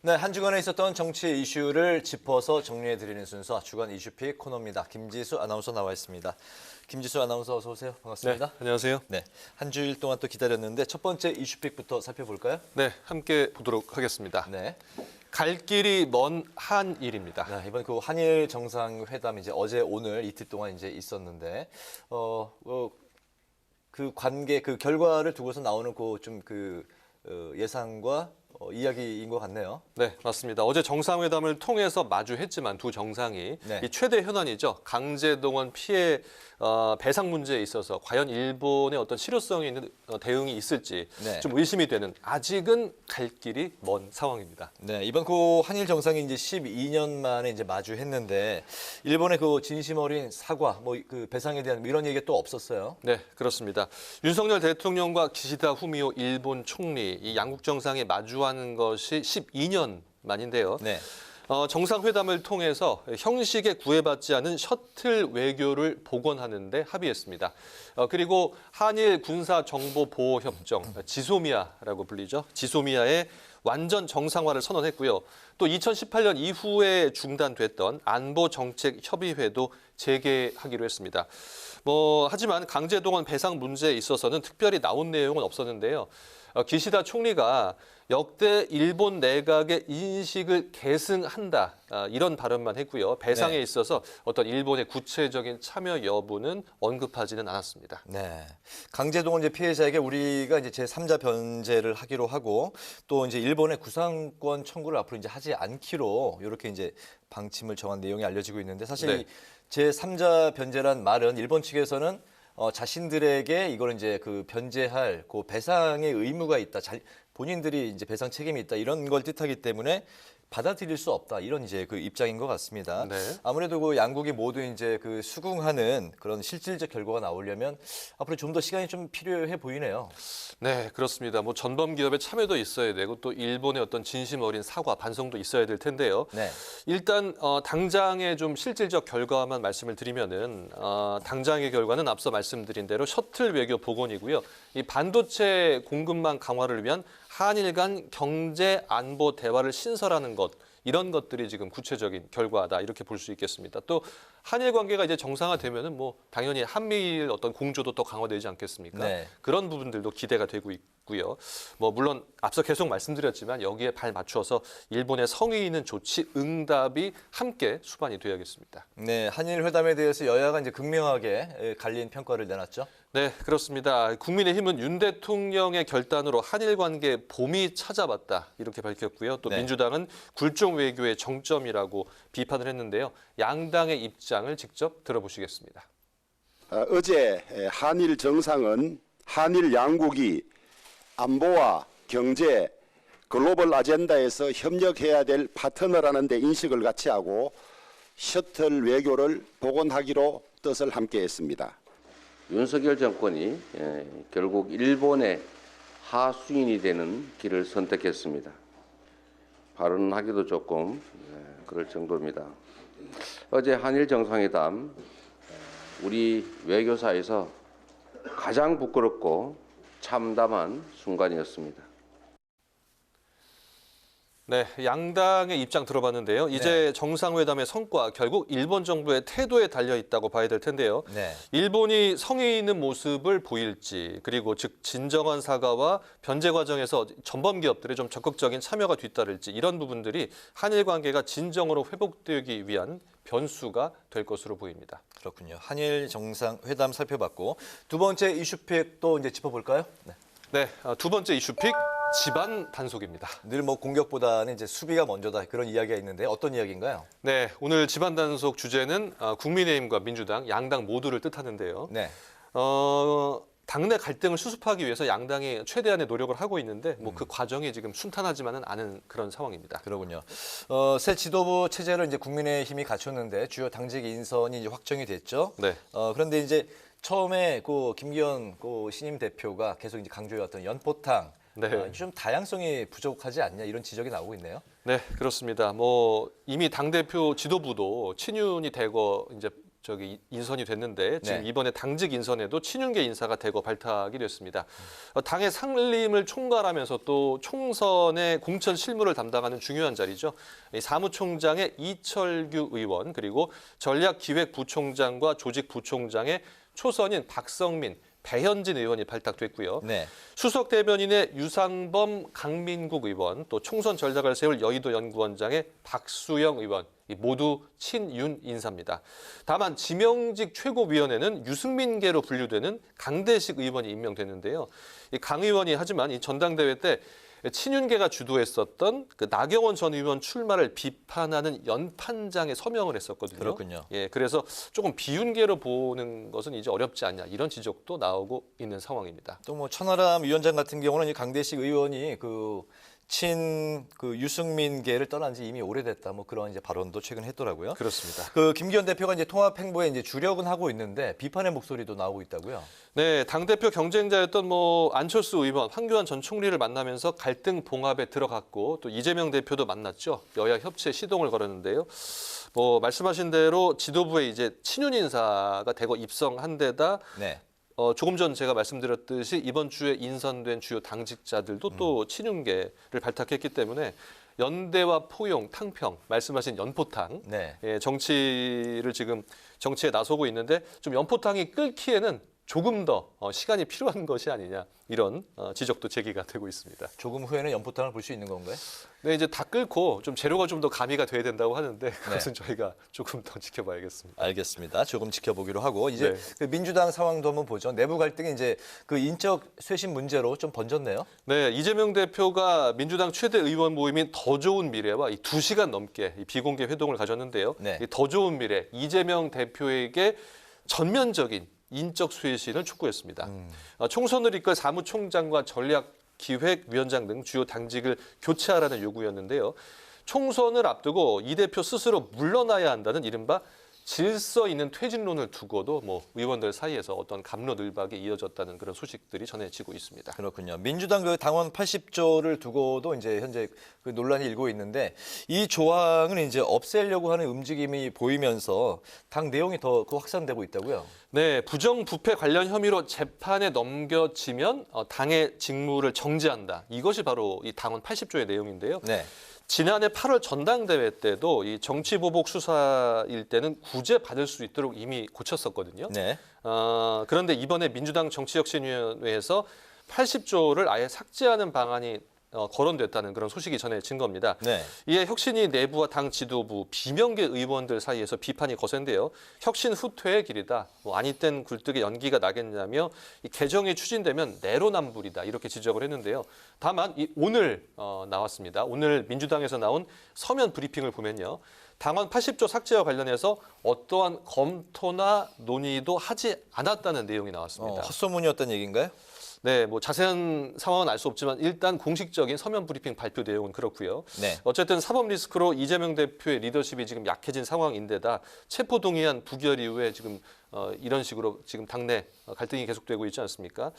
네, 한 주간에 있었던 정치 이슈를 짚어서 정리해드리는 순서 주간 이슈픽 코너입니다. 김지수 아나운서 나와 있습니다. 김지수 아나운서 어서 오세요. 반갑습니다. 네, 안녕하세요. 네, 한 주일 동안 또 기다렸는데 첫 번째 이슈픽부터 살펴볼까요? 네, 함께 보도록 하겠습니다. 네. 갈 길이 먼 한일입니다. 네, 이번 그 한일 정상회담 이제 어제 오늘 이틀 동안 이제 있었는데 그 관계 그 결과를 두고서 나오는 예상과 이야기인 것 같네요. 네, 맞습니다. 어제 정상회담을 통해서 마주했지만 두 정상이 네. 이 최대 현안이죠. 강제동원 피해 배상 문제에 있어서 과연 일본의 어떤 실효성이 있는 대응이 있을지 네. 좀 의심이 되는 아직은 갈 길이 먼 상황입니다. 네, 이번 그 한일 정상이 이제 12년 만에 이제 마주했는데 일본의 그 진심 어린 사과, 그 배상에 대한 이런 얘기가 또 없었어요. 네, 그렇습니다. 윤석열 대통령과 기시다 후미오 일본 총리 이 양국 정상이 마주하는 것이 12년 만인데요. 네. 정상회담을 통해서 형식에 구애받지 않은 셔틀 외교를 복원하는 데 합의했습니다. 그리고 한일 군사정보보호협정, 지소미아라고 불리죠. 지소미아의 완전 정상화를 선언했고요. 또 2018년 이후에 중단됐던 안보정책협의회도 재개하기로 했습니다. 하지만 강제동원 배상 문제에 있어서는 특별히 나온 내용은 없었는데요. 기시다 총리가 역대 일본 내각의 인식을 계승한다 이런 발언만 했고요. 배상에 네. 있어서 어떤 일본의 구체적인 참여 여부는 언급하지는 않았습니다. 네. 강제동원 이제 피해자에게 우리가 이제 제3자 변제를 하기로 하고 또 이제 일본의 구상권 청구를 앞으로 이제 하지 않기로 이렇게 이제 방침을 정한 내용이 알려지고 있는데 사실 네. 이 제3자 변제란 말은 일본 측에서는 자신들에게 이걸 이제 그 변제할 그 배상의 의무가 있다. 본인들이 이제 배상 책임이 있다. 이런 걸 뜻하기 때문에 받아들일 수 없다. 이런 이제 그 입장인 것 같습니다. 네. 아무래도 그 양국이 모두 이제 그 수긍하는 그런 실질적 결과가 나오려면 앞으로 좀 더 시간이 좀 필요해 보이네요. 네, 그렇습니다. 전범 기업의 참여도 있어야 되고 또 일본의 어떤 진심 어린 사과, 반성도 있어야 될 텐데요. 네. 일단 당장의 좀 실질적 결과만 말씀을 드리면은 당장의 결과는 앞서 말씀드린 대로 셔틀 외교 복원이고요. 이 반도체 공급망 강화를 위한 한일 간 경제 안보 대화를 신설하는 것. 이런 것들이 지금 구체적인 결과다 이렇게 볼 수 있겠습니다. 또 한일 관계가 이제 정상화되면은 당연히 한미일 어떤 공조도 더 강화되지 않겠습니까? 네. 그런 부분들도 기대가 되고 있고요. 물론 앞서 계속 말씀드렸지만 여기에 발 맞춰서 일본의 성의 있는 조치 응답이 함께 수반이 돼야겠습니다. 네, 한일 회담에 대해서 여야가 이제 극명하게 갈린 평가를 내놨죠. 네, 그렇습니다. 국민의힘은 윤 대통령의 결단으로 한일 관계 봄이 찾아왔다 이렇게 밝혔고요. 또 네. 민주당은 굴종 외교의 정점이라고 비판을 했는데요. 양당의 입장을 직접 들어보시겠습니다. 어제 한일 정상은 한일 양국이 안보와 경제, 글로벌 아젠다에서 협력해야 될 파트너라는 데 인식을 같이 하고 셔틀 외교를 복원하기로 뜻을 함께 했습니다. 윤석열 정권이 결국 일본의 하수인이 되는 길을 선택했습니다. 발언하기도 조금 그럴 정도입니다. 어제 한일 정상회담 우리 외교사에서 가장 부끄럽고 참담한 순간이었습니다. 네, 양당의 입장 들어봤는데요. 이제 정상회담의 성과 결국 일본 정부의 태도에 달려 있다고 봐야 될 텐데요. 네. 일본이 성의 있는 모습을 보일지 그리고 즉 진정한 사과와 변제 과정에서 전범 기업들의 좀 적극적인 참여가 뒤따를지 이런 부분들이 한일 관계가 진정으로 회복되기 위한 변수가 될 것으로 보입니다. 그렇군요. 한일 정상회담 살펴봤고 두 번째 이슈픽 또 이제 짚어볼까요? 네. 네, 두 번째 이슈픽 집안 단속입니다. 늘 공격보다는 이제 수비가 먼저다 그런 이야기가 있는데 어떤 이야기인가요? 네, 오늘 집안 단속 주제는 국민의힘과 민주당 양당 모두를 뜻하는데요. 네. 당내 갈등을 수습하기 위해서 양당이 최대한의 노력을 하고 있는데 그 과정이 지금 순탄하지만은 않은 그런 상황입니다. 그러군요. 새 지도부 체제를 이제 국민의힘이 갖췄는데 주요 당직 인선이 이제 확정이 됐죠. 네. 그런데 이제 처음에 김기현 신임 대표가 계속 이제 강조해왔던 연포탕 네. 좀 다양성이 부족하지 않냐 이런 지적이 나오고 있네요. 네, 그렇습니다. 이미 당대표 지도부도 친윤이 되고 이제 인선이 됐는데 지금 네. 이번에 당직 인선에도 친윤계 인사가 대거 발탁이 됐습니다. 당의 상림을 총괄하면서 또 총선의 공천 실무를 담당하는 중요한 자리죠. 이 사무총장의 이철규 의원 그리고 전략기획부총장과 조직부총장의 초선인 박성민, 배현진 의원이 발탁됐고요. 네. 수석 대변인의 유상범, 강민국 의원, 또 총선 전략을 세울 여의도 연구원장의 박수영 의원, 이 모두 친윤 인사입니다. 다만 지명직 최고위원회는 유승민계로 분류되는 강대식 의원이 임명됐는데요. 이 강 의원이 하지만 이 전당대회 때 친윤계가 주도했었던 그 나경원 전 의원 출마를 비판하는 연판장에 서명을 했었거든요. 그렇군요. 예, 그래서 조금 비윤계로 보는 것은 이제 어렵지 않냐 이런 지적도 나오고 있는 상황입니다. 또 뭐 천하람 위원장 같은 경우는 이 강대식 의원이 그 유승민계를 떠난 지 이미 오래됐다. 뭐 그런 이제 발언도 최근 했더라고요. 그렇습니다. 그 김기현 대표가 이제 통합 행보에 이제 주력은 하고 있는데 비판의 목소리도 나오고 있다고요. 네, 당대표 경쟁자였던 뭐 안철수 의원, 황교안 전 총리를 만나면서 갈등 봉합에 들어갔고 또 이재명 대표도 만났죠. 여야 협치에 시동을 걸었는데요. 뭐 말씀하신 대로 지도부에 이제 친윤 인사가 대거 입성한 데다 네. 조금 전 제가 말씀드렸듯이 이번 주에 인선된 주요 당직자들도 또 친윤계를 발탁했기 때문에 연대와 포용, 탕평, 말씀하신 연포탕, 네. 예, 정치에 나서고 있는데 좀 연포탕이 끓기에는 조금 더 시간이 필요한 것이 아니냐 이런 지적도 제기가 되고 있습니다. 조금 후에는 연포탕을 볼 수 있는 건가요? 네, 이제 다 끓고 좀 재료가 좀 더 가미가 돼야 된다고 하는데 그것은 저희가 조금 더 지켜봐야겠습니다. 알겠습니다. 조금 지켜보기로 하고 이제 네. 그 민주당 상황도 한번 보죠. 내부 갈등이 이제 그 인적 쇄신 문제로 좀 번졌네요. 네, 이재명 대표가 민주당 최대 의원 모임인 더 좋은 미래와 이 2시간 넘게 이 비공개 회동을 가졌는데요. 네. 이 더 좋은 미래, 이재명 대표에게 전면적인 인적 쇄신을 촉구했습니다. 총선을 이끌 사무총장과 전략기획위원장 등 주요 당직을 교체하라는 요구였는데요. 총선을 앞두고 이 대표 스스로 물러나야 한다는 이른바 질서 있는 퇴진론을 두고도 뭐 의원들 사이에서 어떤 갑론을박이 이어졌다는 그런 소식들이 전해지고 있습니다. 그렇군요. 민주당 그 당원 80조를 두고도 이제 현재 그 논란이 일고 있는데 이 조항은 이제 없애려고 하는 움직임이 보이면서 당 내용이 더 확산되고 있다고요. 네, 부정부패 관련 혐의로 재판에 넘겨지면 당의 직무를 정지한다. 이것이 바로 이 당원 80조의 내용인데요. 네. 지난해 8월 전당대회 때도 이 정치보복 수사일 때는 구제 받을 수 있도록 이미 고쳤었거든요. 네. 그런데 이번에 민주당 정치혁신위원회에서 80조를 아예 삭제하는 방안이 거론됐다는 그런 소식이 전해진 겁니다. 네. 이에 혁신위 내부와 당 지도부, 비명계 의원들 사이에서 비판이 거센데요. 혁신 후퇴의 길이다. 뭐 아니땐 굴뚝에 연기가 나겠냐며 이 개정이 추진되면 내로남불이다. 이렇게 지적을 했는데요. 다만 오늘 나왔습니다. 오늘 민주당에서 나온 서면 브리핑을 보면요. 당원 80조 삭제와 관련해서 어떠한 검토나 논의도 하지 않았다는 내용이 나왔습니다. 헛소문이었다는 얘기인가요? 네, 뭐 자세한 상황은 알 수 없지만 일단 공식적인 서면 브리핑 발표 내용은 그렇고요. 네. 어쨌든 사법 리스크로 이재명 대표의 리더십이 지금 약해진 상황인데다 체포 동의안 부결 이후에 지금 이런 식으로 지금 당내 갈등이 계속되고 있지 않습니까?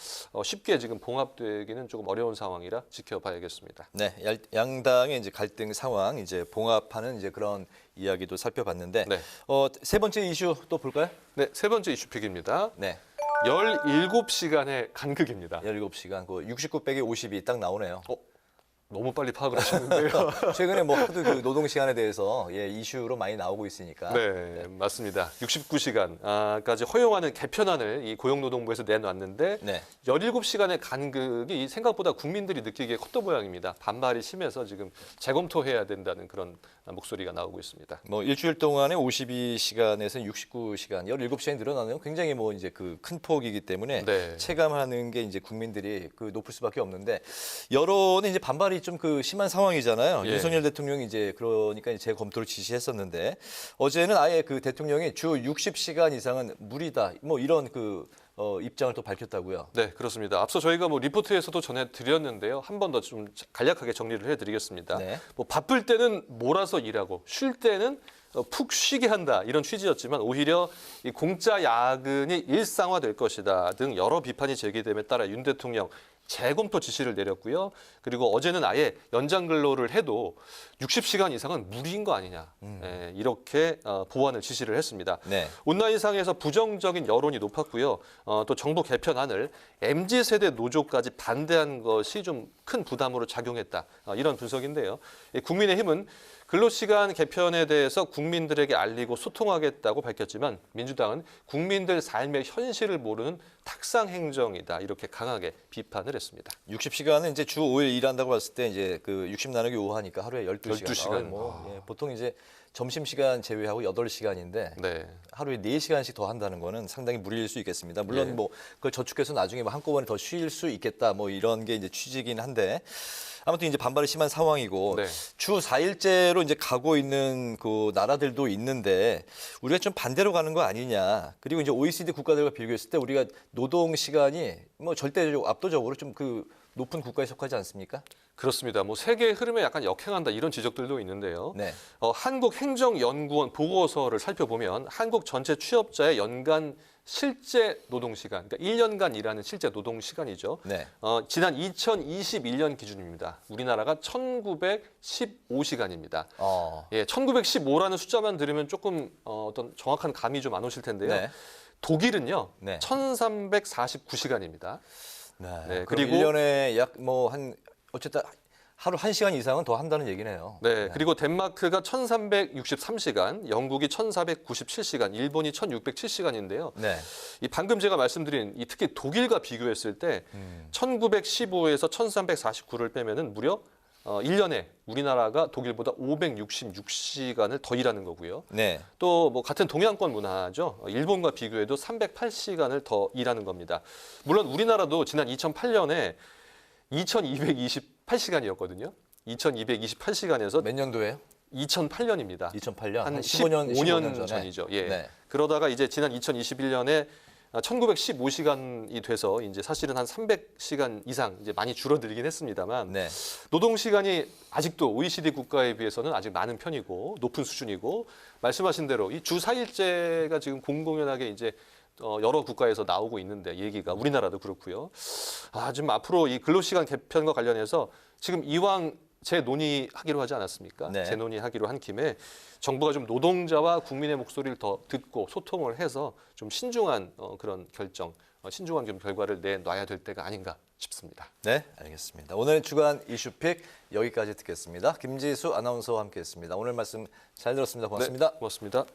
쉽게 지금 봉합되기는 조금 어려운 상황이라 지켜봐야겠습니다. 네. 양당의 이제 갈등 상황 이제 봉합하는 이제 그런 이야기도 살펴봤는데 네. 세 번째 이슈 또 볼까요? 네, 세 번째 이슈픽입니다. 네. 17시간의 간극입니다. 17시간 그 69 빼기 50이 딱 나오네요. 너무 빨리 파악을 하셨는데요. 최근에 뭐 하도 그 노동 시간에 대해서 이슈로 많이 나오고 있으니까. 네, 맞습니다. 69시간까지 허용하는 개편안을 이 고용노동부에서 내놨는데 네. 17시간의 간극이 생각보다 국민들이 느끼기에 컸던 모양입니다. 반발이 심해서 지금 재검토해야 된다는 그런 목소리가 나오고 있습니다. 뭐 일주일 동안에 52시간에서 69시간, 17시간이 늘어나는 굉장히 뭐 이제 그 큰 폭이기 때문에 네. 체감하는 게 이제 국민들이 그 높을 수밖에 없는데 여론은 이제 반발이 좀 그 심한 상황이잖아요. 예. 윤석열 대통령이 이제 그러니까 이제 재검토를 지시했었는데 어제는 아예 그 대통령이 주 60시간 이상은 무리다. 뭐 이런 그 입장을 또 밝혔다고요. 네, 그렇습니다. 앞서 저희가 뭐 리포트에서도 전해드렸는데요. 한 번 더 좀 간략하게 정리를 해드리겠습니다. 네. 뭐 바쁠 때는 몰아서 일하고 쉴 때는 푹 쉬게 한다 이런 취지였지만 오히려 이 공짜 야근이 일상화될 것이다 등 여러 비판이 제기됨에 따라 윤 대통령 재검토 지시를 내렸고요. 그리고 어제는 아예 연장 근로를 해도 60시간 이상은 무리인 거 아니냐. 이렇게 보완을 지시를 했습니다. 네. 온라인상에서 부정적인 여론이 높았고요. 또 정부 개편안을 MZ세대 노조까지 반대한 것이 좀 큰 부담으로 작용했다. 이런 분석인데요. 국민의힘은 근로시간 개편에 대해서 국민들에게 알리고 소통하겠다고 밝혔지만 민주당은 국민들 삶의 현실을 모르는 탁상 행정이다. 이렇게 강하게 비판을 했습니다. 60시간은 이제 주 5일 일한다고 봤을 때 이제 그 60 나누기 5 하니까 하루에 12시간. 12시간. 예, 보통 이제 점심시간 제외하고 8시간인데 네. 하루에 4시간씩 더 한다는 거는 상당히 무리일 수 있겠습니다. 물론 네. 뭐 그걸 저축해서 나중에 뭐 한꺼번에 더 쉴 수 있겠다 뭐 이런 게 이제 취지긴 한데 아무튼 이제 반발이 심한 상황이고 네. 주 4일제로 이제 가고 있는 그 나라들도 있는데 우리가 좀 반대로 가는 거 아니냐. 그리고 이제 OECD 국가들과 비교했을 때 우리가 노동 시간이 뭐 절대적으로 압도적으로 좀 그 높은 국가에 속하지 않습니까? 그렇습니다. 뭐 세계의 흐름에 약간 역행한다 이런 지적들도 있는데요. 네. 한국행정연구원 보고서를 살펴보면 한국 전체 취업자의 연간 실제 노동 시간, 그러니까 1년간 일하는 실제 노동 시간이죠. 네. 지난 2021년 기준입니다. 우리나라가 1915시간입니다. 예, 1915라는 숫자만 들으면 조금 어떤 정확한 감이 좀 안 오실 텐데요. 네. 독일은요, 네. 1349시간입니다. 네. 네, 그리고 그리고 1년에 약 뭐 한 어쨌든 하루 1시간 이상은 더 한다는 얘기네요. 네, 그리고 덴마크가 1363시간, 영국이 1497시간, 일본이 1607시간인데요. 네. 이 방금 제가 말씀드린 이 특히 독일과 비교했을 때 1915에서 1349를 빼면은 무려 1년에 우리나라가 독일보다 566시간을 더 일하는 거고요. 네. 또 뭐 같은 동양권 문화죠. 일본과 비교해도 308시간을 더 일하는 겁니다. 물론 우리나라도 지난 2008년에 2228시간이었거든요. 2228시간에서 몇 년도예요? 2008년입니다. 2008년. 한 15년 15년 전이죠. 예. 네. 그러다가 이제 지난 2021년에 1915시간이 돼서 이제 사실은 한 300시간 이상 이제 많이 줄어들긴 했습니다만 네. 노동 시간이 아직도 OECD 국가에 비해서는 아직 많은 편이고 높은 수준이고 말씀하신 대로 이 주 4일제가 지금 공공연하게 이제 여러 국가에서 나오고 있는데 얘기가 우리나라도 그렇고요. 지금 앞으로 이 근로시간 개편과 관련해서 지금 이왕 재논의하기로 하지 않았습니까? 네. 재논의하기로 한 김에 정부가 좀 노동자와 국민의 목소리를 더 듣고 소통을 해서 좀 신중한 그런 결정, 신중한 좀 결과를 내놔야 될 때가 아닌가 싶습니다. 네, 알겠습니다. 오늘 주간 이슈픽 여기까지 듣겠습니다. 김지수 아나운서와 함께했습니다. 오늘 말씀 잘 들었습니다. 고맙습니다. 네, 고맙습니다.